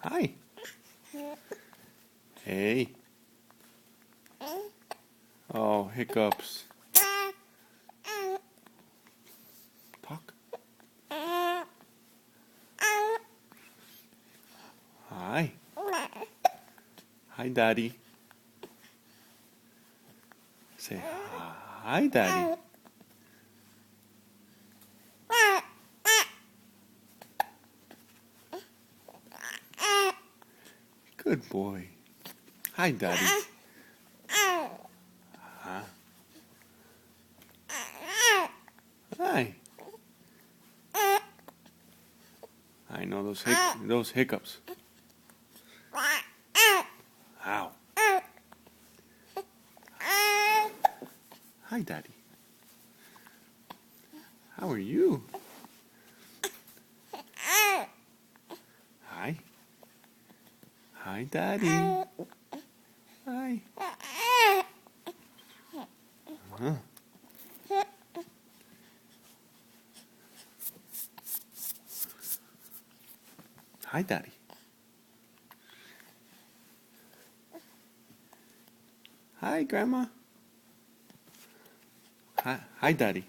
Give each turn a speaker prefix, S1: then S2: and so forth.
S1: Hi. Hey. Oh, hiccups. Talk. Hi. Hi, Daddy. Say hi, Daddy. Good boy. Hi, Daddy. Huh? Hi. I know those hiccups. Ow. Hi, Daddy. How are you? Hi. Hi, Daddy. Hi. Huh. Hi, Daddy. Hi, Grandma. Hi, Daddy.